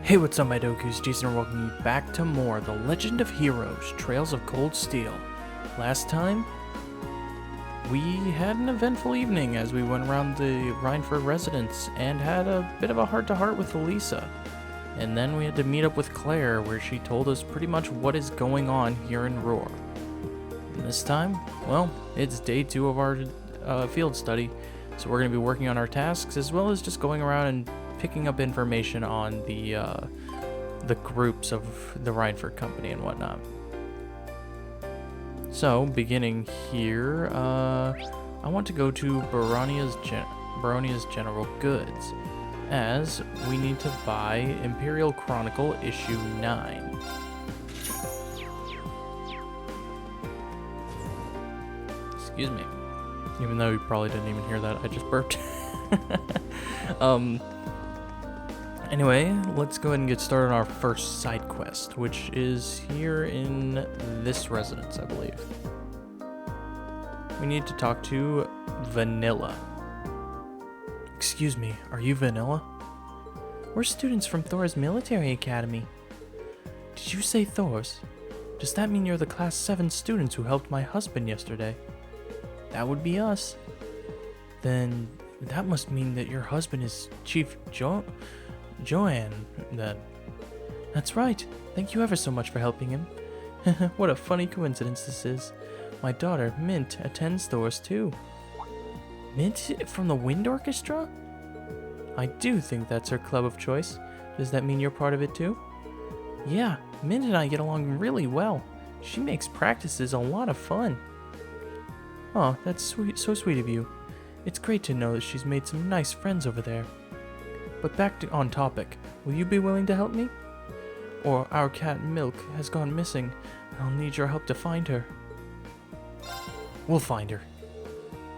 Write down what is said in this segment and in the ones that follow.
Hey, what's up, my Dokus? Jason, and welcome you back to more The Legend of Heroes, Trails of Cold Steel. Last time, we had an eventful evening as we went around the Rhineford residence and had a bit of a heart-to-heart with Elisa. And then we had to meet up with Claire, where she told us pretty much what is going on here in Roer. And this time, well, it's day 2 of our field study, so we're going to be working on our tasks as well as just going around and picking up information on the groups of the Rhineford Company and whatnot. So, beginning here, I want to go to Baronia's General Goods, as we need to buy Imperial Chronicle issue 9. Excuse me. Even though you probably didn't even hear that, I just burped. Anyway, let's go ahead and get started on our first side quest, which is here in this residence, I believe. We need to talk to Vanilla. Excuse me, are you Vanilla? We're students from Thor's military academy. Did you say Thor's? Does that mean you're the class 7 students who helped my husband yesterday? That would be us. Then that must mean that your husband is Chief Joanne, then. That's right. Thank you ever so much for helping him. What a funny coincidence this is. My daughter, Mint, attends Thor's too. Mint from the Wind Orchestra? I do think that's her club of choice. Does that mean you're part of it too? Yeah, Mint and I get along really well. She makes practices a lot of fun. Oh, that's sweet, so sweet of you. It's great to know that she's made some nice friends over there. But back on topic, will you be willing to help me? Or our cat Milk has gone missing, and I'll need your help to find her. We'll find her.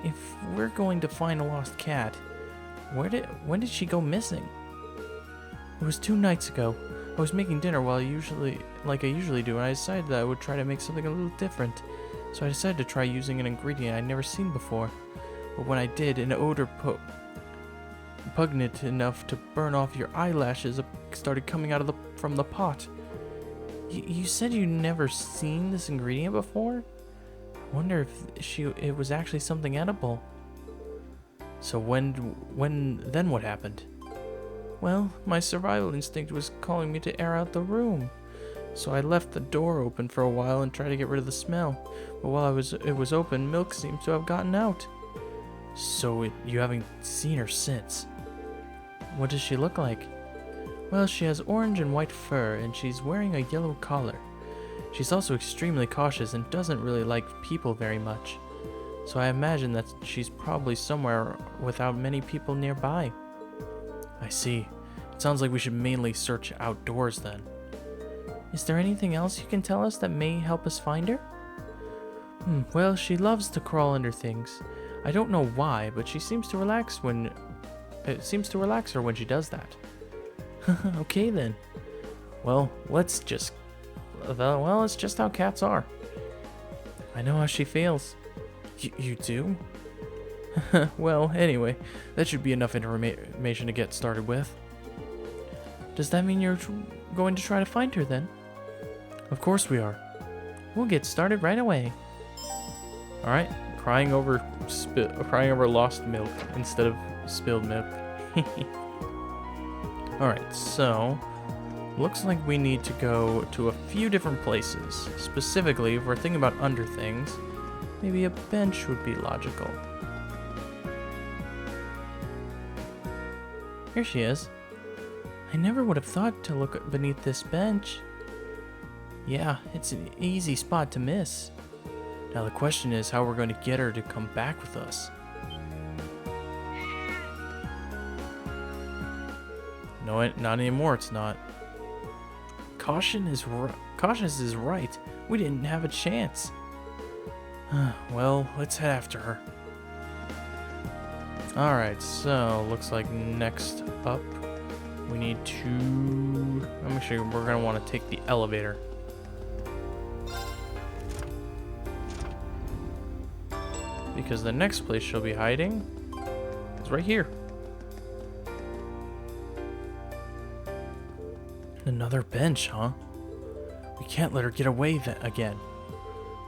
If we're going to find a lost cat, when did she go missing? It was 2 nights ago. I was making dinner like I usually do, and I decided that I would try to make something a little different. So I decided to try using an ingredient I'd never seen before. But when I did, an odor pungent enough to burn off your eyelashes started coming out from the pot. You said you'd never seen this ingredient before? I wonder if it was actually something edible. So then what happened? Well, my survival instinct was calling me to air out the room. So I left the door open for a while and tried to get rid of the smell. But while it was open, Milk seems to have gotten out. So you haven't seen her since? What does she look like? Well, she has orange and white fur, and she's wearing a yellow collar. She's also extremely cautious and doesn't really like people very much. So I imagine that she's probably somewhere without many people nearby. I see. It sounds like we should mainly search outdoors then. Is there anything else you can tell us that may help us find her? Well, she loves to crawl under things. I don't know why, but it seems to relax her when she does that. Okay then. Well, it's just how cats are. I know how she feels. You do? Well, anyway, that should be enough information to get started with. Does that mean you're going to try to find her then? Of course we are. We'll get started right away. Alright, crying over lost milk instead of spilled milk. Alright, so looks like we need to go to a few different places. Specifically, if we're thinking about under things, maybe a bench would be logical. Here she is. I never would have thought to look beneath this bench. Yeah, it's an easy spot to miss. Now the question is how we're going to get her to come back with us. No, not anymore, it's not. Cautious is right. We didn't have a chance. Well, let's head after her. Alright, so looks like next up we need to... We're going to want to take the elevator. Because the next place she'll be hiding is right here. Another bench, huh? We can't let her get away again.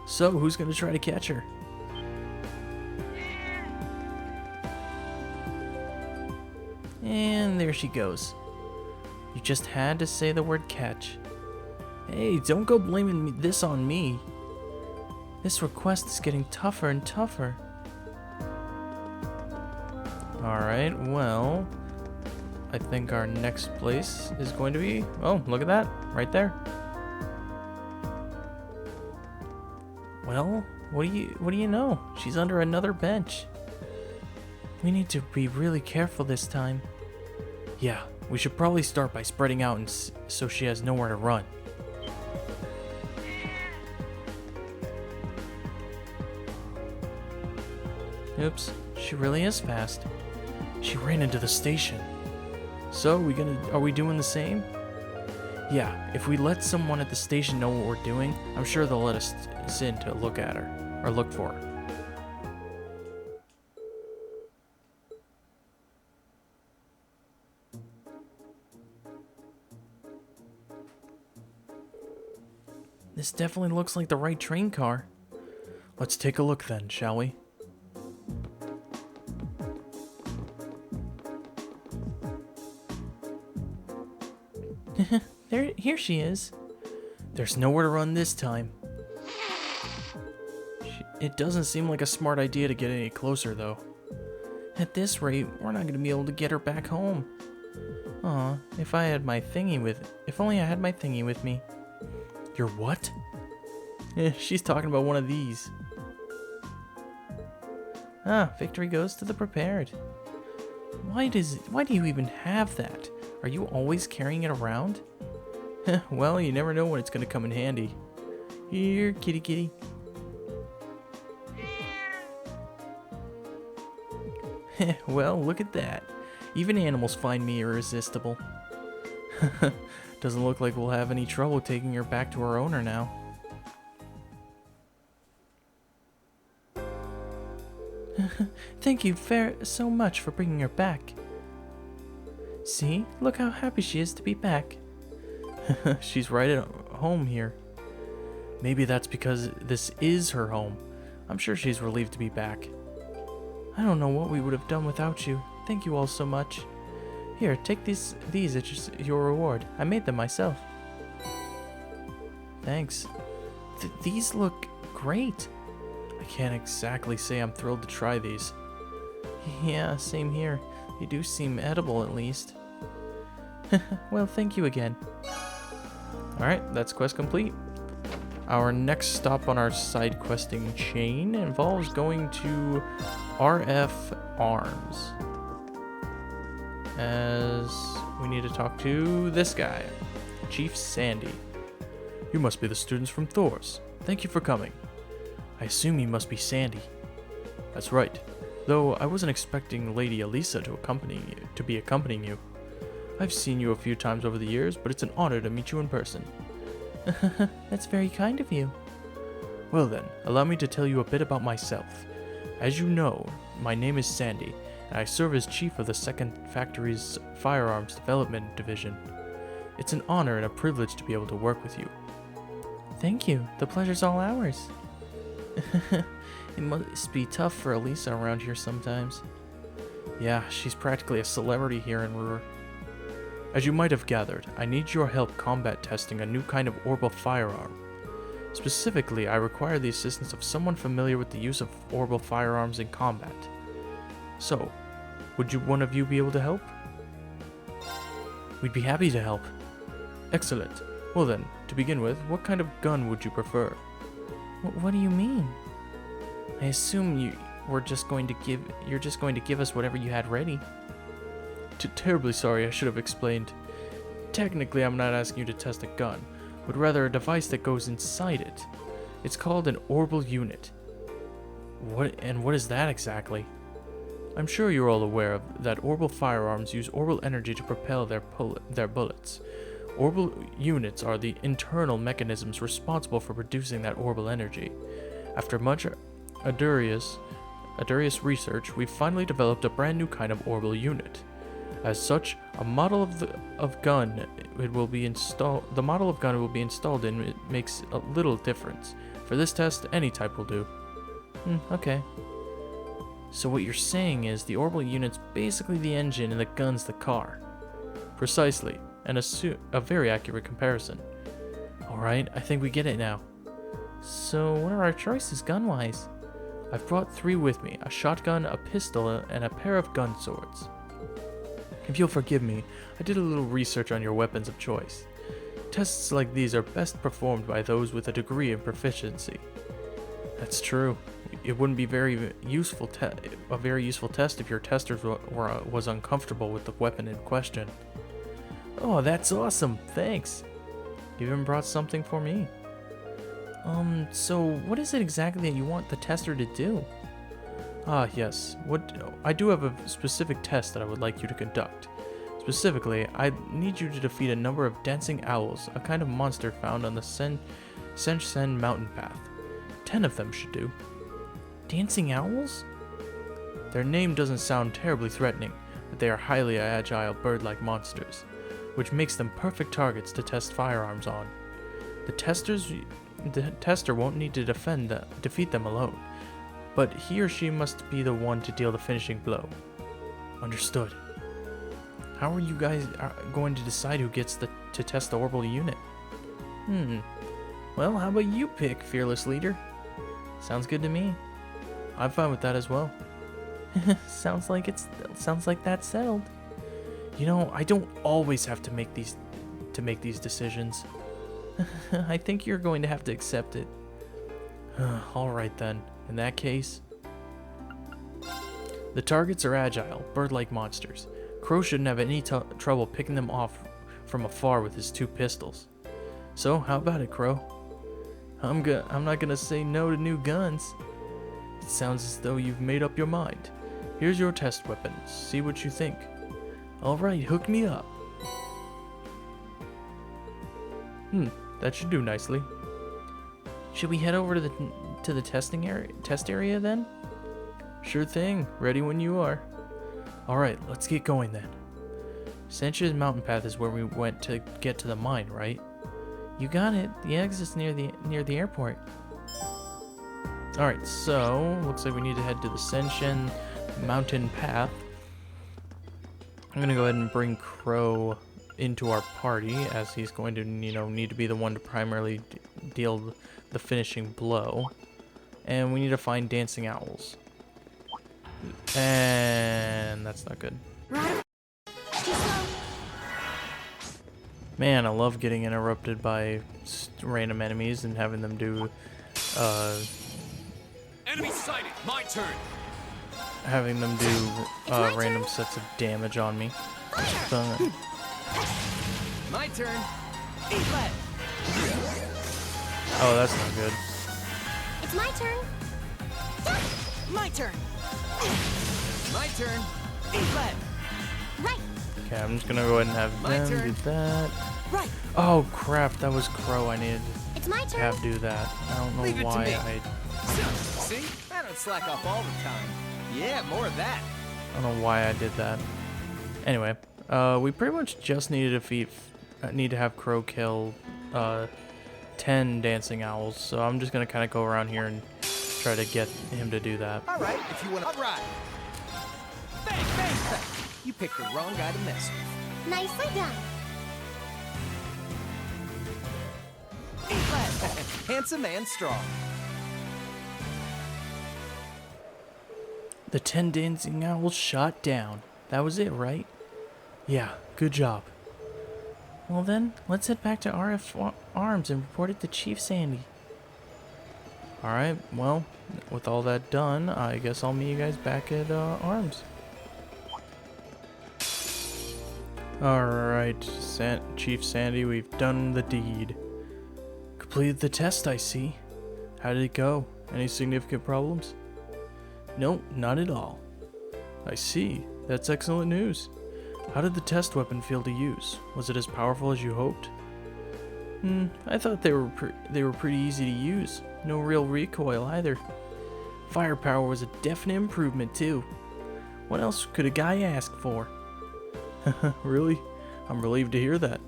So, who's gonna try to catch her? And there she goes. You just had to say the word catch. Hey, don't go blaming this on me. This request is getting tougher and tougher. Alright, well, I think our next place is going to be... Oh, look at that, right there. Well, what do you know? She's under another bench. We need to be really careful this time. Yeah, we should probably start by spreading out so she has nowhere to run. Oops, she really is fast. She ran into the station. So, are we doing the same? Yeah, if we let someone at the station know what we're doing, I'm sure they'll let us in to look at her, or look for her. This definitely looks like the right train car. Let's take a look then, shall we? Here she is. There's nowhere to run this time. It doesn't seem like a smart idea to get any closer, though. At this rate, we're not going to be able to get her back home. Aw, if only I had my thingy with me. Your what? She's talking about one of these. Ah, victory goes to the prepared. Why do you even have that? Are you always carrying it around? Well, you never know when it's going to come in handy. Here, kitty kitty. Well, look at that. Even animals find me irresistible. Doesn't look like we'll have any trouble taking her back to her owner now. Thank you so much for bringing her back. See? Look how happy she is to be back. She's right at home here. Maybe that's because this is her home. I'm sure she's relieved to be back. I don't know what we would have done without you. Thank you all so much. Here, take these as your reward. I made them myself. Thanks. These look great. I can't exactly say I'm thrilled to try these. Yeah, same here. They do seem edible at least. Well, thank you again. Alright, that's quest complete. Our next stop on our side questing chain involves going to RF Arms, as we need to talk to this guy, Chief Sandy. You must be the students from Thor's. Thank you for coming. I assume you must be Sandy. That's right, though I wasn't expecting Lady Elisa to be accompanying you. I've seen you a few times over the years, but it's an honor to meet you in person. That's very kind of you. Well then, allow me to tell you a bit about myself. As you know, my name is Sandy, and I serve as chief of the 2nd Factory's Firearms Development Division. It's an honor and a privilege to be able to work with you. Thank you. The pleasure's all ours. It must be tough for Elisa around here sometimes. Yeah, she's practically a celebrity here in Roer. As you might have gathered, I need your help combat testing a new kind of orbital firearm. Specifically, I require the assistance of someone familiar with the use of orbital firearms in combat. So, would one of you be able to help? We'd be happy to help. Excellent. Well then, to begin with, what kind of gun would you prefer? What do you mean? I assume you're just going to give us whatever you had ready. Terribly sorry, I should have explained. Technically, I'm not asking you to test a gun, but rather a device that goes inside it. It's called an orbital unit. What is that exactly? I'm sure you're all aware that orbital firearms use orbital energy to propel their bullets. Orbital units are the internal mechanisms responsible for producing that orbital energy. After much arduous research, we've finally developed a brand new kind of orbital unit. As such, A model of gun it will be installed. The model of gun it will be installed in it makes a little difference. For this test, any type will do. Okay. So what you're saying is the orbital unit's basically the engine and the gun's the car. Precisely, and a very accurate comparison. Alright, I think we get it now. So what are our choices gun-wise? I've brought 3 with me, a shotgun, a pistol, and a pair of gun swords. If you'll forgive me, I did a little research on your weapons of choice. Tests like these are best performed by those with a degree of proficiency. That's true. It wouldn't be a very useful test if your testers was uncomfortable with the weapon in question. Oh, that's awesome. Thanks. You even brought something for me. So what is it exactly that you want the tester to do? Ah, yes. I do have a specific test that I would like you to conduct. Specifically, I need you to defeat a number of dancing owls, a kind of monster found on the Sen mountain path. 10 of them should do. Dancing owls? Their name doesn't sound terribly threatening, but they are highly agile bird-like monsters, which makes them perfect targets to test firearms on. The tester won't need to defeat them alone, but he or she must be the one to deal the finishing blow. Understood. How are you guys going to decide who gets to test the orbital unit? Well, how about you pick, fearless leader? Sounds good to me. I'm fine with that as well. sounds like that's settled. You know, I don't always have to make these decisions. I think you're going to have to accept it. All right then. In that case, the targets are agile, bird-like monsters. Crow shouldn't have any trouble picking them off from afar with his 2 pistols. So, how about it, Crow? I'm not gonna say no to new guns. It sounds as though you've made up your mind. Here's your test weapon. See what you think. Alright, hook me up. That should do nicely. Should we head over to the test area then? Sure thing. Ready when you are. Alright, let's get going then. Sanchez mountain path is where we went to get to the mine, right? You got it. The exit's near the airport. Alright, so looks like we need to head to the Senshin mountain path. I'm gonna go ahead and bring Crow into our party, as he's going to, need to be the one to primarily deal the finishing blow. And we need to find dancing owls. And that's not good. Man, I love getting interrupted by random enemies and having them do, Enemy sighted. My turn. having them do random sets of damage on me. My turn. Eat lead. Oh, that's not good. It's my turn. My turn. My turn. Eat lead. Right. Okay, I'm just gonna go ahead and have My them turn. do that. Right. Oh crap, that was Crow. I needed It's my to turn. have do that. I don't know Leave it to why me. See? I don't slack off all the time. Yeah, more of that. I don't know why I did that. Anyway, we pretty much just need to have Crow kill 10 dancing owls. So I'm just gonna kind of go around here and try to get him to do that. All right, if you want to. All right. Bang, bang, bang. You picked the wrong guy to mess with. Nicely done. Eat lead. Handsome and strong. The 10 dancing owls shot down. That was it, right? Yeah, good job. Well then, let's head back to RF Arms and report it to Chief Sandy. Alright, well, with all that done, I guess I'll meet you guys back at Arms. Alright, Chief Sandy, we've done the deed. Completed the test, I see. How did it go? Any significant problems? Nope, not at all. I see. That's excellent news. How did the test weapon feel to use? Was it as powerful as you hoped? I thought they were pretty easy to use. No real recoil either. Firepower was a definite improvement too. What else could a guy ask for? Really? I'm relieved to hear that.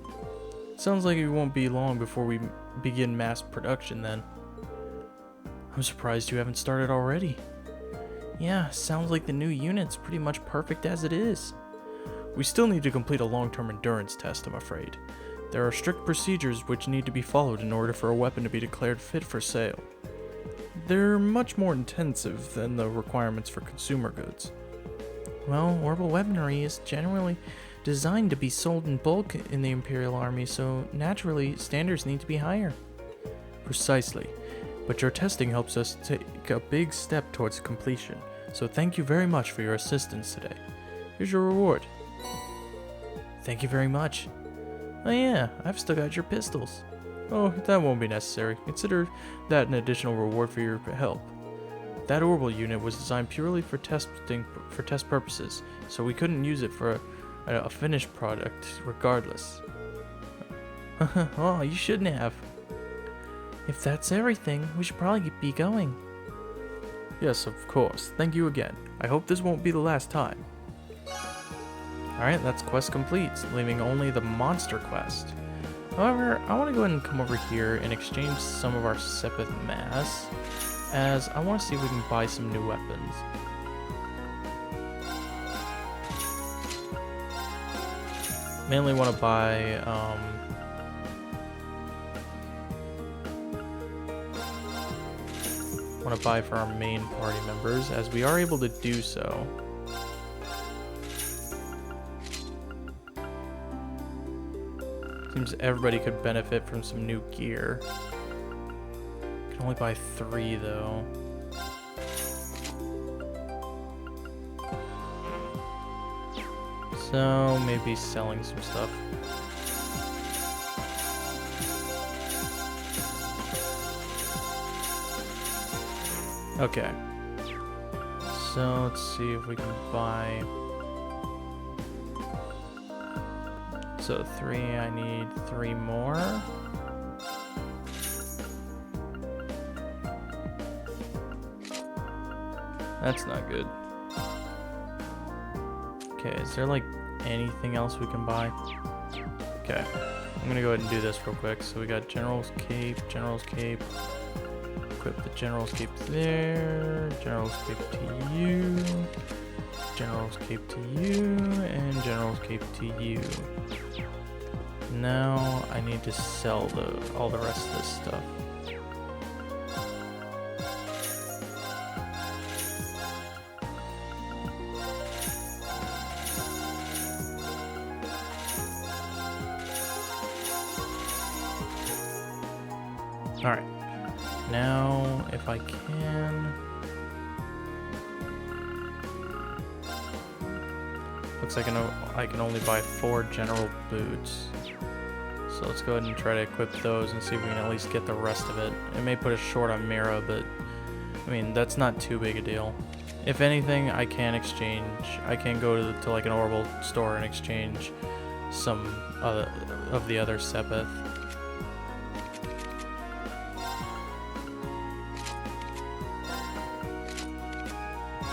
Sounds like it won't be long before we begin mass production then. I'm surprised you haven't started already. Yeah, sounds like the new unit's pretty much perfect as it is. We still need to complete a long-term endurance test, I'm afraid. There are strict procedures which need to be followed in order for a weapon to be declared fit for sale. They're much more intensive than the requirements for consumer goods. Well, orbital weaponry is generally designed to be sold in bulk in the Imperial Army, so naturally, standards need to be higher. Precisely. But your testing helps us take a big step towards completion, so thank you very much for your assistance today. Here's your reward. Thank you very much. Oh yeah, I've still got your pistols. Oh, that won't be necessary. Consider that an additional reward for your help. That orbital unit was designed purely for test purposes, so we couldn't use it for a finished product regardless. Oh, you shouldn't have. If that's everything, we should probably be going. Yes, of course. Thank you again. I hope this won't be the last time. Alright, that's quest complete, leaving only the monster quest. However, I want to go ahead and come over here and exchange some of our Sepith mass, as I want to see if we can buy some new weapons. Mainly want to buy, for our main party members, as we are able to do so. Seems everybody could benefit from some new gear. Can only buy 3 though. So maybe selling some stuff. Okay. So let's see if we can buy. So 3, I need 3 more. That's not good. Okay, is there like anything else we can buy? Okay, I'm gonna go ahead and do this real quick. So we got General's Cape, equip the General's Cape there, General's Cape to you, General's Cape to you, and General's Cape to you. Now I need to sell all the rest of this stuff. Alright, now if I can... Looks like I can only buy 4 general boots. So let's go ahead and try to equip those and see if we can at least get the rest of it. It may put us short on Mira, but I mean, that's not too big a deal. If anything, I can exchange. I can go to like an orbital store and exchange some of the other Sepith.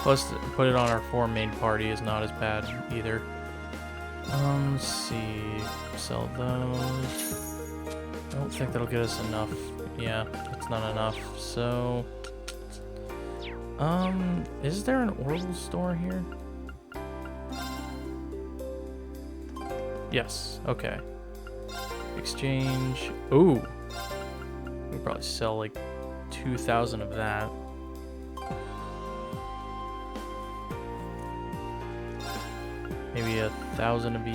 Plus, put it on our 4 main party is not as bad either. Let's see. Sell those. I don't think that'll get us enough. Yeah, it's not enough. So, is there an orbital store here? Yes. Okay. Exchange. Ooh. We could probably sell like 2,000 of that. Maybe 1,000 of you,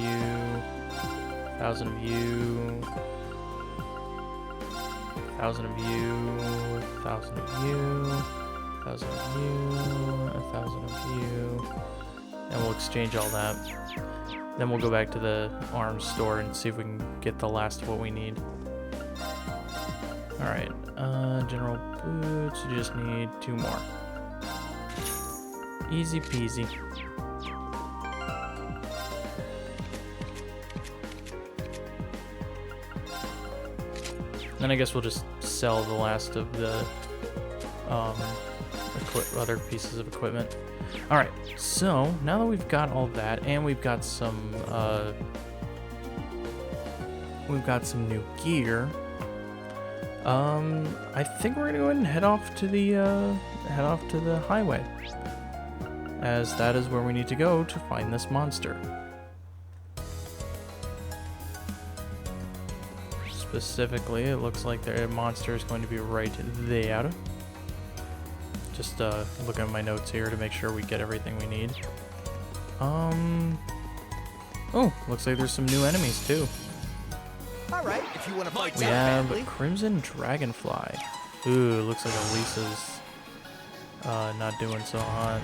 1,000 of you, 1,000 of you, 1,000 of you, 1,000 of you, 1,000 of you, and we'll exchange all that. Then we'll go back to the arms store and see if we can get the last of what we need. Alright, general boots, you just need 2 more. Easy peasy. Then I guess we'll just sell the last of the other pieces of equipment. All right, so now that we've got all that, and we've got some new gear. I think we're gonna go ahead and head off to the highway, as that is where we need to go to find this monster. Specifically, it looks like the monster is going to be right there. Just looking at my notes here to make sure we get everything we need. Oh, looks like there's some new enemies too. All right, if you want to fight We have Crimson Dragonfly. Ooh, looks like Elisa's not doing so hot.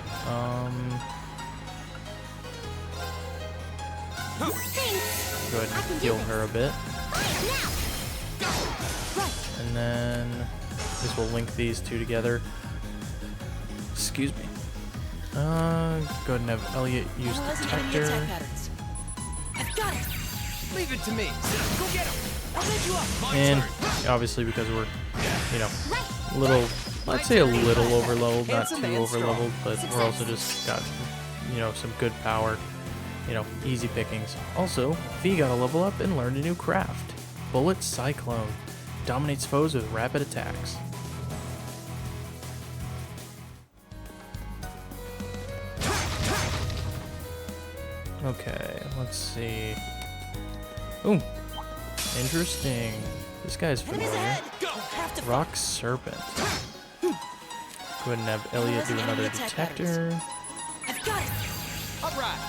Go ahead and heal her a bit. And then this will link these two together. Excuse me. Go ahead and have Elliot use Detector. I've got it. Leave it to me. Go get him. I'll set you up. And obviously because we're, you know, a little, I'd say a little overleveled, not too overleveled, but we're also just got, you know, some good power, you know, easy pickings. Also, V got a level up and learned a new craft. Bullet Cyclone. Dominates foes with rapid attacks. Okay, let's see. Ooh, interesting. This guy's familiar. Rock Serpent. Go ahead and have Elliot do another Detector. I've got it. All right.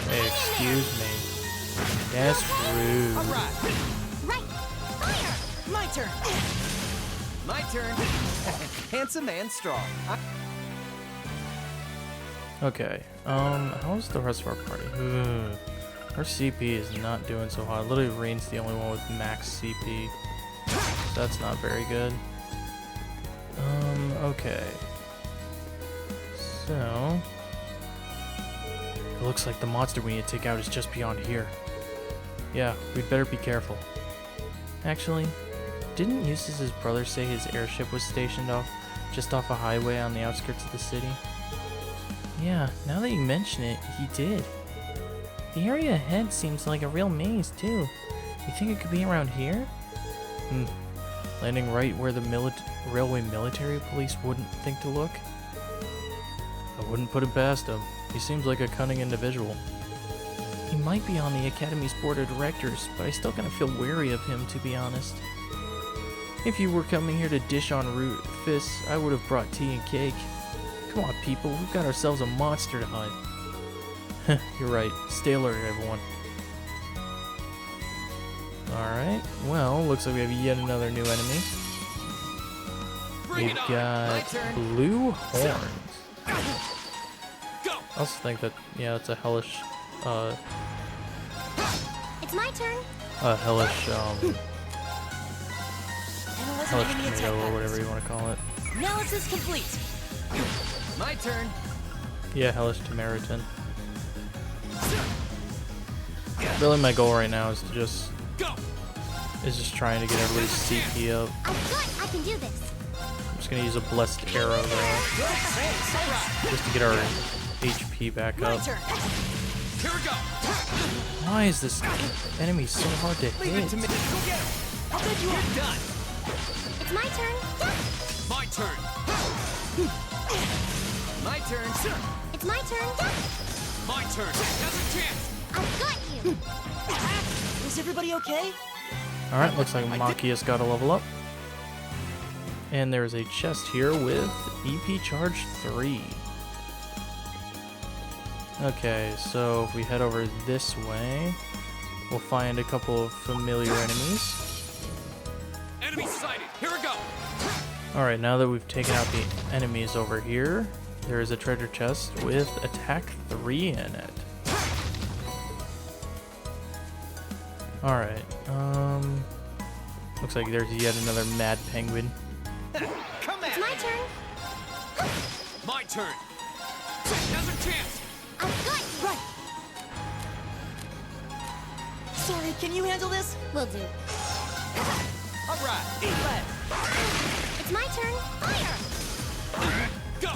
Hey, excuse me. That's rude. All right. My turn. My turn. Handsome and strong. Okay, how's the rest of our party? Ugh. Our CP is not doing so hot. Literally, Rain's the only one with max CP. So that's not very good. Okay. So... it looks like the monster we need to take out is just beyond here. Yeah, we'd better be careful. Actually, didn't Eustace's brother say his airship was stationed just off a highway on the outskirts of the city? Yeah, now that you mention it, he did. The area ahead seems like a real maze, too. You think it could be around here? Landing right where the railway military police wouldn't think to look? I wouldn't put it past him. He seems like a cunning individual. He might be on the Academy's board of directors, but I still kind of feel wary of him, to be honest. If you were coming here to dish on Rufus, I would have brought tea and cake. Come on, people, we've got ourselves a monster to hunt. You're right. Stay alert, everyone. Alright, well, looks like we have yet another new enemy. We've got blue horns. I also think that, yeah, it's a hellish, It's my turn. hellish tomato or whatever you want to call it. Analysis complete. My turn. Yeah, hellish Tamaritan. Really, my goal right now is to just trying to get everybody's CP up. I can do this. I'm just gonna use a blessed arrow though, just to get our HP back up. Here we go. Why is this enemy so hard to Leave it to me. hit? Go get him. I'll bet you are done. It's my turn. My turn. My turn. It's my turn. My turn. Now's a chance. I've got you. Is everybody okay? Alright, looks like Machia's got a level up. And there's a chest here with EP Charge 3. Okay, so if we head over this way, we'll find a couple of familiar enemies. Enemy sighted. Here we go. Alright, now that we've taken out the enemies over here, there is a treasure chest with attack 3 in it. Alright, looks like there's yet another mad penguin. Come It's at my me. turn. My turn. Now's a chance. I've got you. Right. Sorry, can you handle this? Will do. All right. Eat left. It's my turn. Fire! Go!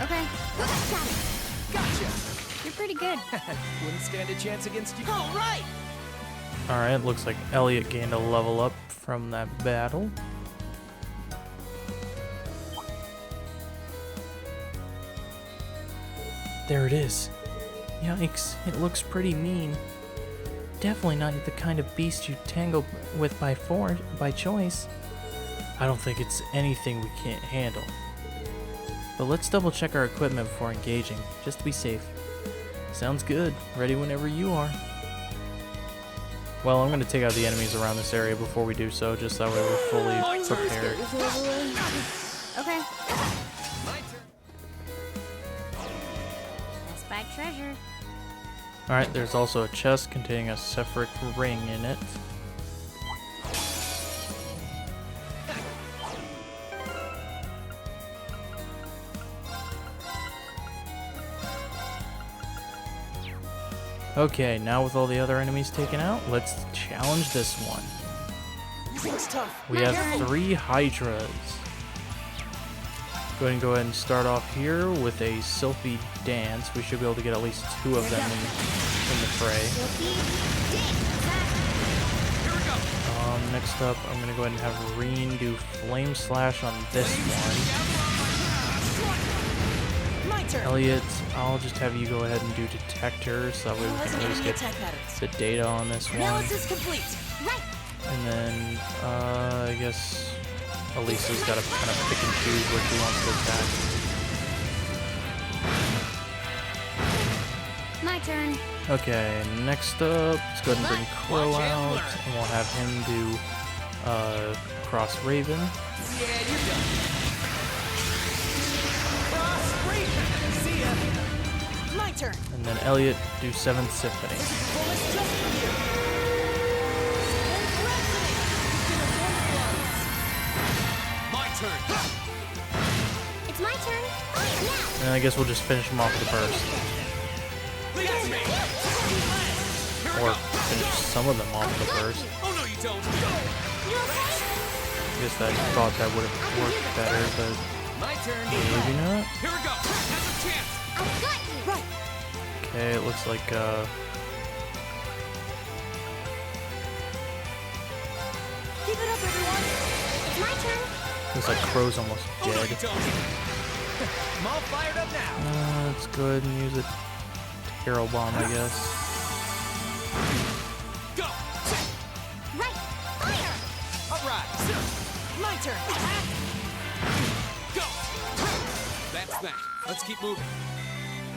Okay. Got it. Gotcha! You're pretty good. Wouldn't stand a chance against you. All right! Alright, looks like Elliot gained a level up from that battle. There it is. Yikes, it looks pretty mean. Definitely not the kind of beast you tangle with by choice. I don't think it's anything we can't handle. But let's double check our equipment before engaging, just to be safe. Sounds good. Ready whenever you are. Well, I'm going to take out the enemies around this area before we do so, just that way we're fully prepared. Okay. My turn. Let's buy treasure. Alright, there's also a chest containing a separate ring in it. Okay, now with all the other enemies taken out, let's challenge this one. Thing's tough. We have 3 Hydras. Go ahead and start off here with a Sylphie dance. We should be able to get at least 2 of them in the fray. Next up, I'm gonna go ahead and have Reen do Flame Slash on this one. My turn. Elliot, I'll just have you go ahead and do Detector, so that way we can at least get the data on this one. Analysis complete. Right. And then, I guess Elisa's got to kind of pick and choose what she wants to attack. My turn. Okay, next up, let's go ahead and bring Crow out, and we'll have him do Cross Raven. Yeah, you're done. Cross Raven. See ya. My turn. And then Elliot do 7th Symphony. Bonus just for you. My turn. It's my turn. Fire now. And I guess we'll just finish him off with the burst. That's me. Or finish some of them off with the burst. Oh no, you don't. You okay? I guess I thought that would have worked better, but My turn. maybe not. Here we go. There's a chance. I've got you. Right. Okay, it looks like, Keep it up, everyone. It's my turn. looks like Crow's almost Oh no, you dead. don't. I'm all fired up now. Let's go ahead and use a Terror Bomb, I guess. Go. Right. Fire. All right. My turn. Go. That's that. Let's keep moving.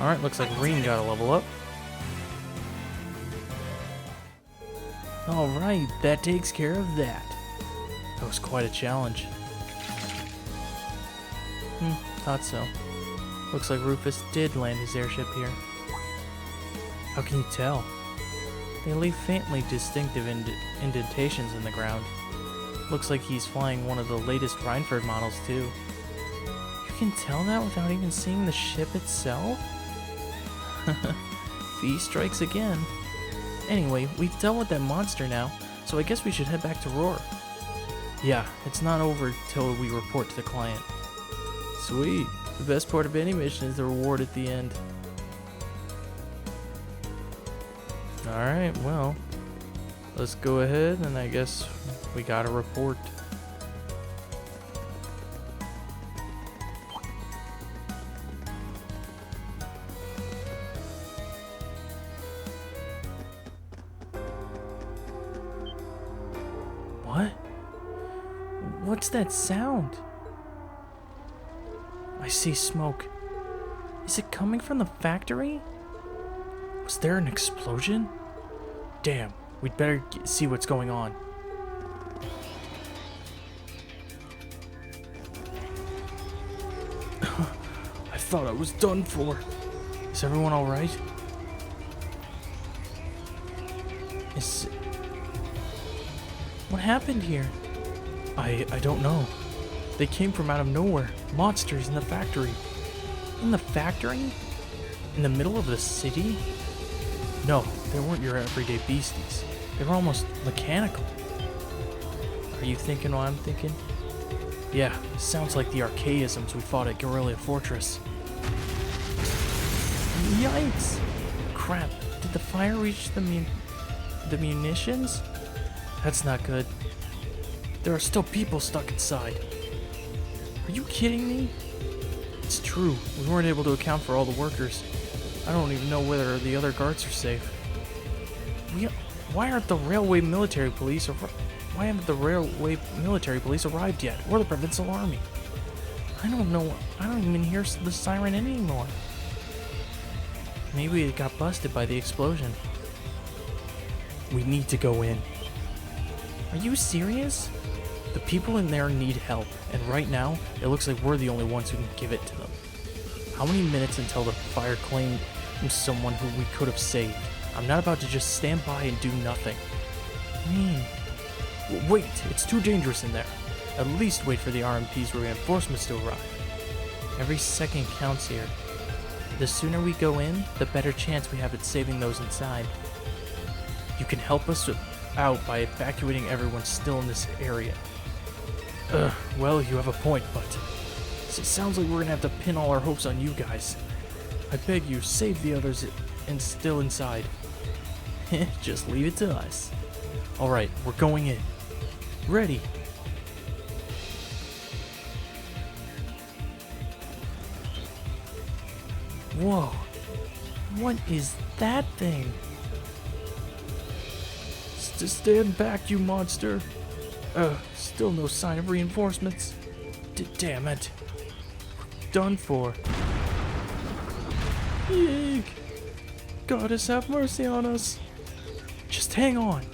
Alright, looks like Reen got a level up. Alright, that takes care of that. That was quite a challenge. Thought so. Looks like Rufus did land his airship here. How can you tell? They leave faintly distinctive indentations in the ground. Looks like he's flying one of the latest Rhineford models too. You can tell that without even seeing the ship itself? Fee strikes again. Anyway, we've dealt with that monster now, so I guess we should head back to Roer. Yeah, it's not over till we report to the client. Sweet. The best part of any mission is the reward at the end. Alright, well, let's go ahead and I guess we gotta report. What? What's that sound? I see smoke. Is it coming from the factory? Was there an explosion? Damn, we'd better see what's going on. I thought I was done for. Is everyone alright? What happened here? I don't know. They came from out of nowhere. Monsters in the factory. In the factory? In the middle of the city? No, they weren't your everyday beasties. They were almost mechanical. Are you thinking what I'm thinking? Yeah, sounds like the Archaisms we fought at Guerrilla Fortress. Yikes! Crap, did the fire reach the munitions? That's not good. There are still people stuck inside. Are you kidding me? It's true, we weren't able to account for all the workers. I don't even know whether the other guards are safe. Why haven't the railway military police arrived yet? Or the Provincial Army? I don't know. I don't even hear the siren anymore. Maybe it got busted by the explosion. We need to go in. Are you serious? The people in there need help, and right now, it looks like we're the only ones who can give it to them. How many minutes until the fire claimed someone who we could have saved? I'm not about to just stand by and do nothing. Wait, it's too dangerous in there. At least wait for the RMP's reinforcements to arrive. Every second counts here. The sooner we go in, the better chance we have at saving those inside. You can help us out by evacuating everyone still in this area. Well, you have a point, but it sounds like we're gonna have to pin all our hopes on you guys. I beg you, save the others and still inside. Just leave it to us. Alright, we're going in. Ready. Whoa. What is that thing? Stand back, you monster. Still no sign of reinforcements. Damn it. We're done for. Eek. Goddess, have mercy on us. Just hang on.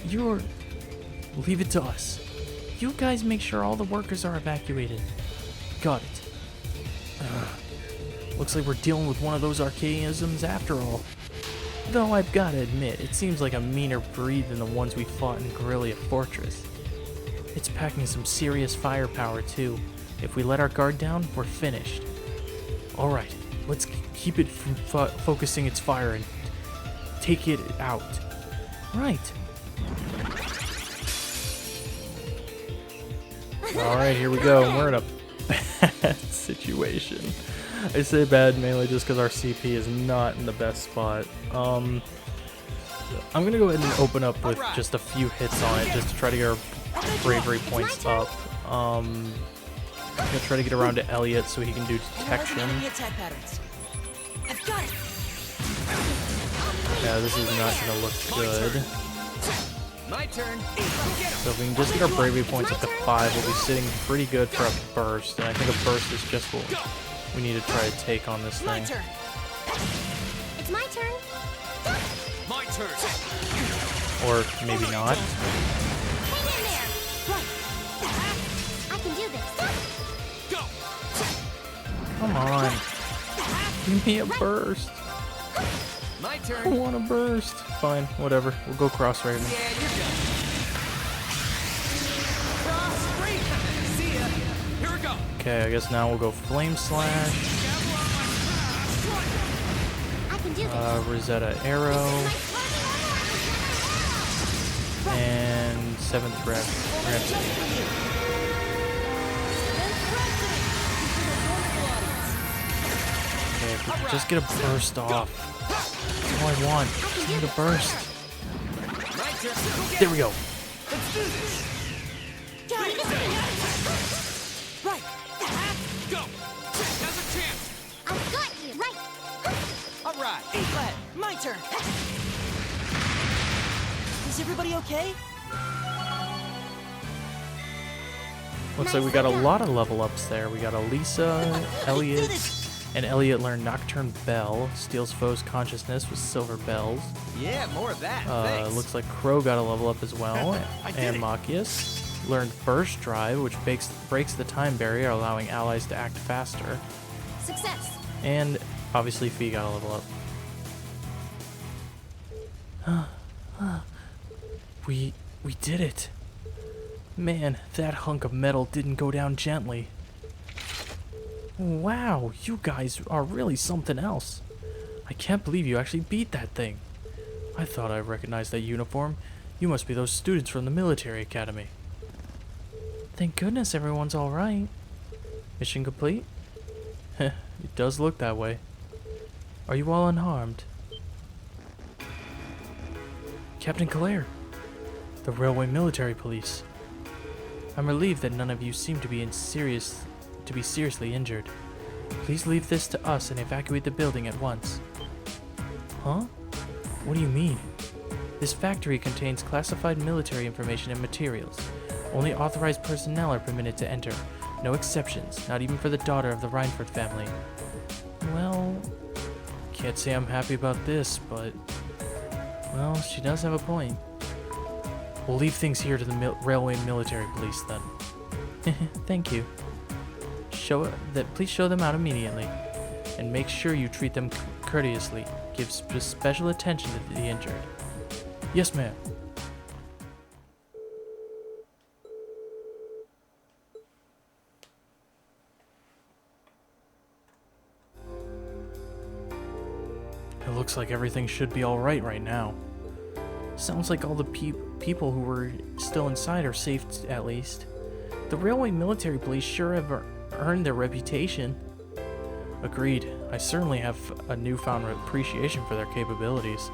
You're... Leave it to us. You guys make sure all the workers are evacuated. Got it. Looks like we're dealing with one of those Archaisms after all. Though I've gotta admit, it seems like a meaner breed than the ones we fought in Guerrilla Fortress. It's packing some serious firepower too. If we let our guard down, we're finished. Alright, let's keep it from focusing its fire and take it out. Right. Alright, here we go. We're in a bad situation. I say bad mainly just because our CP is not in the best spot. I'm gonna go ahead and open up with just a few hits on it just to try to get our bravery points up. I'm gonna try to get around to Elliot so he can do detection. Yeah, this is not gonna look good. My turn. So if we can just get our bravery points up to 5, we'll be sitting pretty good for a burst. And I think a burst is just what we need to try to take on this thing. It's my turn. My turn. Or maybe not. Hang in there. Right. I can do this. Go. Come on. Give me a burst. My I turn. want a burst. Fine, whatever. We'll go cross right now. Yeah, you're done. Cross straight. See ya. Here we go. Okay, I guess now we'll go Flame Slash. I can do this. Rosetta Arrow. And 7th Rep. Okay, if we could just get a burst off. That's all I want. Just need a burst. My turn. There we go. Let's do this. Right. Go. Now's a chance. I've got you. Right. All right. Glad. My turn. Is everybody okay? Looks like we got a lot of level ups there. We got Elisa, Elliot, and Elliot learned Nocturne Bell, steals foes' consciousness with silver bells. Yeah, more of that. Thanks. Looks like Crow got a level up as well, I did and it. Machias learned Burst Drive, which breaks the time barrier, allowing allies to act faster. Success. And obviously Fee got a level up. We did it. Man, that hunk of metal didn't go down gently. Wow, you guys are really something else. I can't believe you actually beat that thing. I thought I recognized that uniform. You must be those students from the military academy. Thank goodness everyone's alright. Mission complete? It does look that way. Are you all unharmed? Captain Claire, the Railway Military Police. I'm relieved that none of you seem to be seriously injured. Please leave this to us and evacuate the building at once. Huh? What do you mean? This factory contains classified military information and materials. Only authorized personnel are permitted to enter. No exceptions, not even for the daughter of the Reinford family. Well, can't say I'm happy about this, but... well, she does have a point. We'll leave things here to the Railway Military Police then. Thank you. Please show them out immediately. And make sure you treat them courteously. Give special attention to the injured. Yes, ma'am. It looks like everything should be alright right now. Sounds like all the people who were still inside are safe, at least. The Railway Military Police sure have earned their reputation. Agreed. I certainly have a newfound appreciation for their capabilities.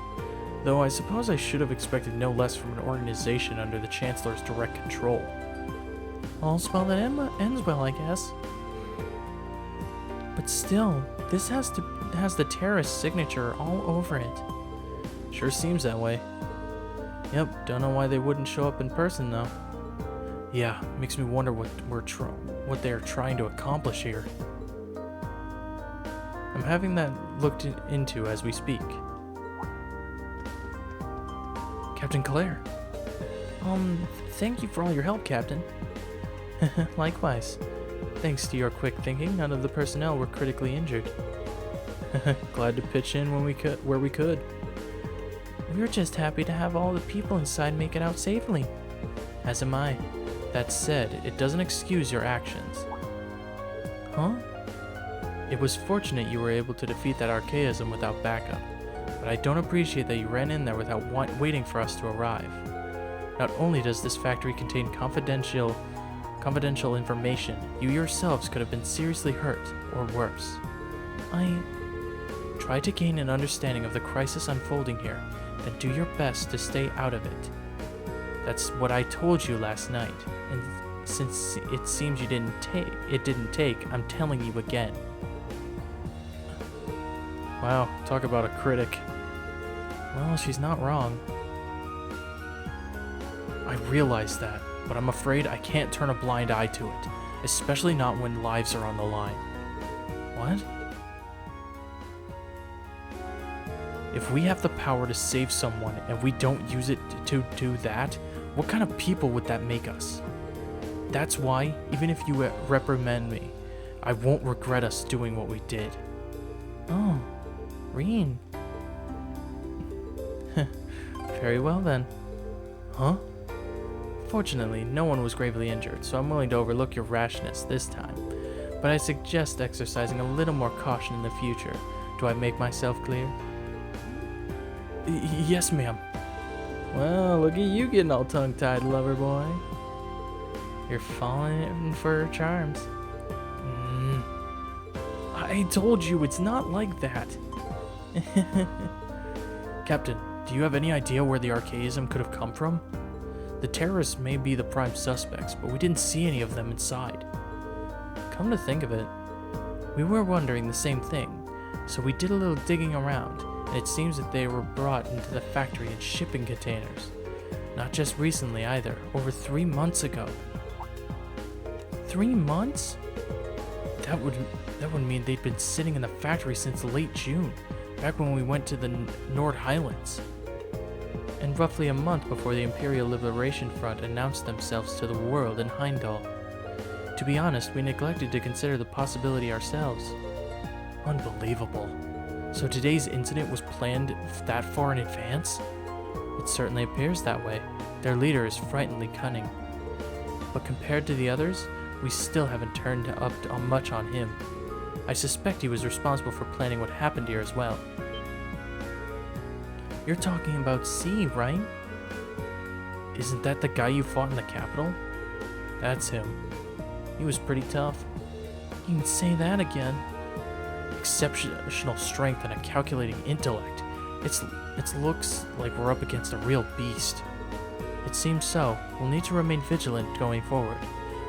Though I suppose I should have expected no less from an organization under the Chancellor's direct control. All's well that ends well, I guess. But still, this has the terrorist signature all over it. Sure seems that way. Yep, don't know why they wouldn't show up in person though. Yeah, makes me wonder what they're trying to accomplish here. I'm having that looked into as we speak. Captain Claire. Thank you for all your help, Captain. Likewise. Thanks to your quick thinking, none of the personnel were critically injured. Glad to pitch in where we could. We were just happy to have all the people inside make it out safely. As am I. That said, it doesn't excuse your actions. Huh? It was fortunate you were able to defeat that Archaism without backup, but I don't appreciate that you ran in there without waiting for us to arrive. Not only does this factory contain confidential information, you yourselves could have been seriously hurt, or worse. I try to gain an understanding of the crisis unfolding here, then do your best to stay out of it. That's what I told you last night, and since it seems it didn't take, I'm telling you again. Wow, talk about a critic. Well, she's not wrong. I realize that, but I'm afraid I can't turn a blind eye to it, especially not when lives are on the line. What? If we have the power to save someone and we don't use it to do that, what kind of people would that make us? That's why, even if you reprimand me, I won't regret us doing what we did. Oh, Reen. Very well then. Huh? Fortunately, no one was gravely injured, so I'm willing to overlook your rashness this time. But I suggest exercising a little more caution in the future. Do I make myself clear? Yes, ma'am. Well, look at you getting all tongue-tied, lover boy. You're falling for her charms. I told you it's not like that. Captain, do you have any idea where the Archaism could have come from? The terrorists may be the prime suspects, but we didn't see any of them inside. Come to think of it, we were wondering the same thing, so we did a little digging around, and it seems that they were brought into the factory in shipping containers. Not just recently either, over 3 months ago. 3 months? That would mean they'd been sitting in the factory since late June, back when we went to the Nord Highlands. And roughly a month before the Imperial Liberation Front announced themselves to the world in Heimdall. To be honest, we neglected to consider the possibility ourselves. Unbelievable. So today's incident was planned that far in advance? It certainly appears that way. Their leader is frighteningly cunning. But compared to the others, we still haven't turned up much on him. I suspect he was responsible for planning what happened here as well. You're talking about C, right? Isn't that the guy you fought in the capital? That's him. He was pretty tough. You can say that again. Exceptional strength and a calculating intellect. It looks like we're up against a real beast. It seems so. We'll need to remain vigilant going forward.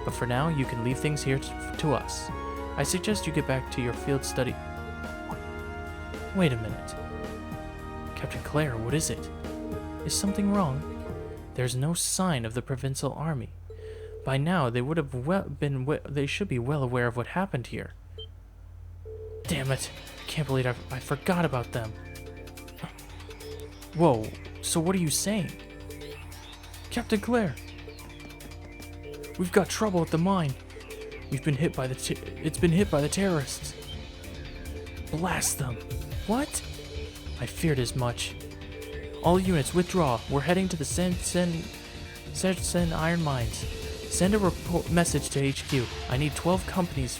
But for now, you can leave things here to us. I suggest you get back to your field study. Wait a minute. Captain Claire, what is it? Is something wrong? There's no sign of the Provincial Army. By now, they would have they should be well aware of what happened here. Damn it. I can't believe I forgot about them. Whoa, so what are you saying? Captain Claire! We've got trouble at the mine. We've been hit by it's been hit by the terrorists. Blast them. What? I feared as much. All units withdraw. We're heading to the Sen iron mines. Send a message to HQ. I need 12 companies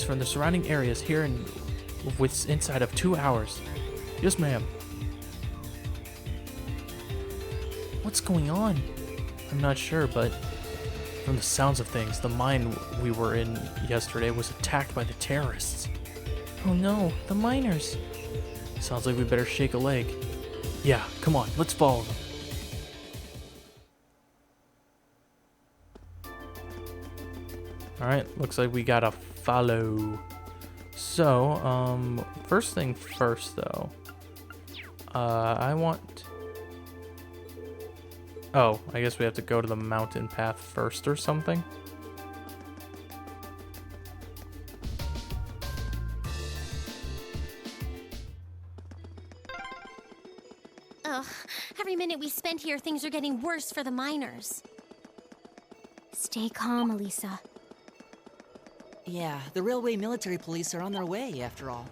from the surrounding areas here inside of 2 hours. Yes, ma'am. What's going on? I'm not sure, but from the sounds of things, the mine we were in yesterday was attacked by the terrorists. Oh no, the miners. Sounds like we better shake a leg. Yeah, come on, let's follow them. Alright, looks like we gotta follow. So, first thing first though. I want... Oh, I guess we have to go to the mountain path first or something. Ugh, every minute we spend here, things are getting worse for the miners. Stay calm, Elisa. Yeah, the railway military police are on their way, after all.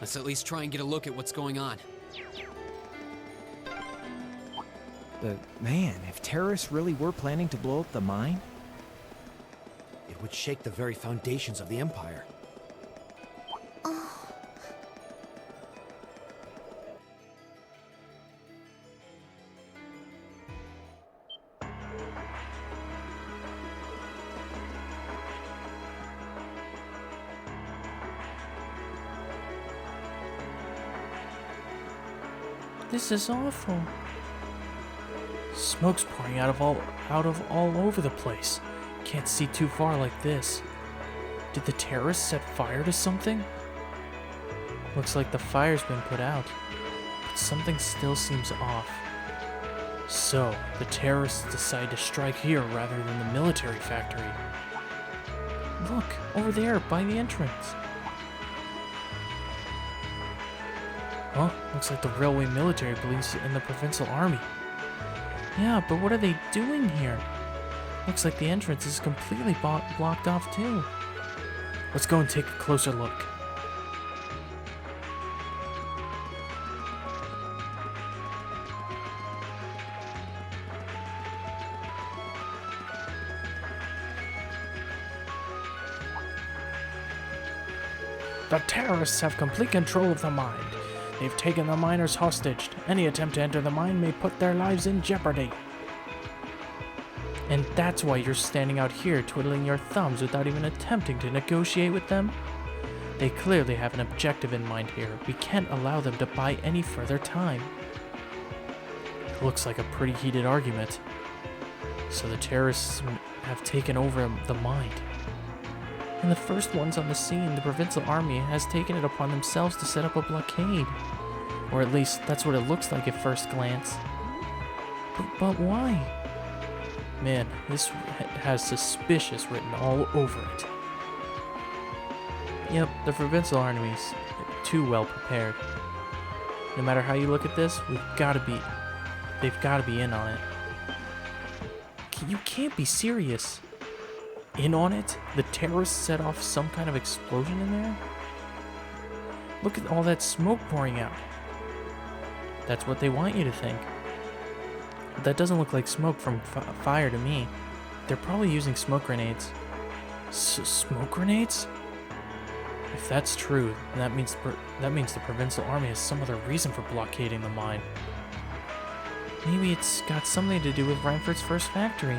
Let's at least try and get a look at what's going on. But man, if terrorists really were planning to blow up the mine, it would shake the very foundations of the Empire. This is awful. Smoke's pouring out of all over the place. Can't see too far like this. Did the terrorists set fire to something? Looks like the fire's been put out, but something still seems off. So, the terrorists decide to strike here rather than the military factory. Look, over there, by the entrance. Huh? Looks like the railway military police and the Provincial Army. Yeah, but what are they doing here? Looks like the entrance is completely blocked off too. Let's go and take a closer look. The terrorists have complete control of the mine. They've taken the miners hostage. Any attempt to enter the mine may put their lives in jeopardy. And that's why you're standing out here twiddling your thumbs without even attempting to negotiate with them? They clearly have an objective in mind here. We can't allow them to buy any further time. Looks like a pretty heated argument. So the terrorists have taken over the mine. And the first ones on the scene, the Provincial Army has taken it upon themselves to set up a blockade. Or at least, that's what it looks like at first glance. But why? Man, this has suspicious written all over it. Yep, the Provincial Army's too well prepared. No matter how you look at this, they've got to be in on it. You can't be serious. In on it? The terrorists set off some kind of explosion in there? Look at all that smoke pouring out. That's what they want you to think. But that doesn't look like smoke from fire to me. They're probably using smoke grenades. Smoke grenades? If that's true, then that means the Provincial Army has some other reason for blockading the mine. Maybe it's got something to do with Reinford's first factory.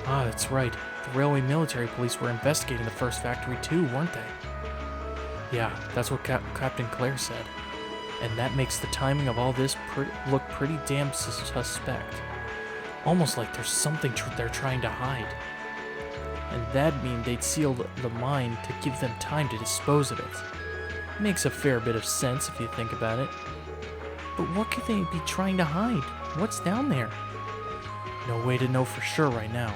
Ah, that's right. The Railway Military Police were investigating the first factory too, weren't they? Yeah, that's what Captain Claire said. And that makes the timing of all this look pretty damn suspect. Almost like there's something they're trying to hide. And that'd mean they'd seal the mine to give them time to dispose of it. Makes a fair bit of sense if you think about it. But what could they be trying to hide? What's down there? No way to know for sure right now.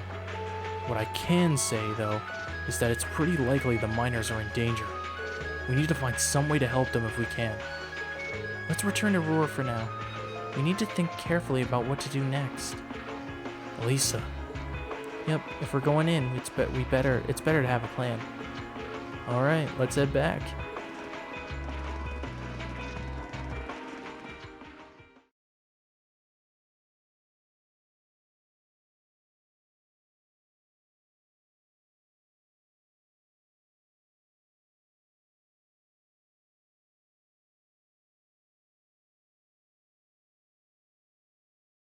What I can say, though, is that it's pretty likely the miners are in danger. We need to find some way to help them if we can. Let's return to Roer for now. We need to think carefully about what to do next. Elisa. Yep, if we're going in, it's better to have a plan. Alright, let's head back.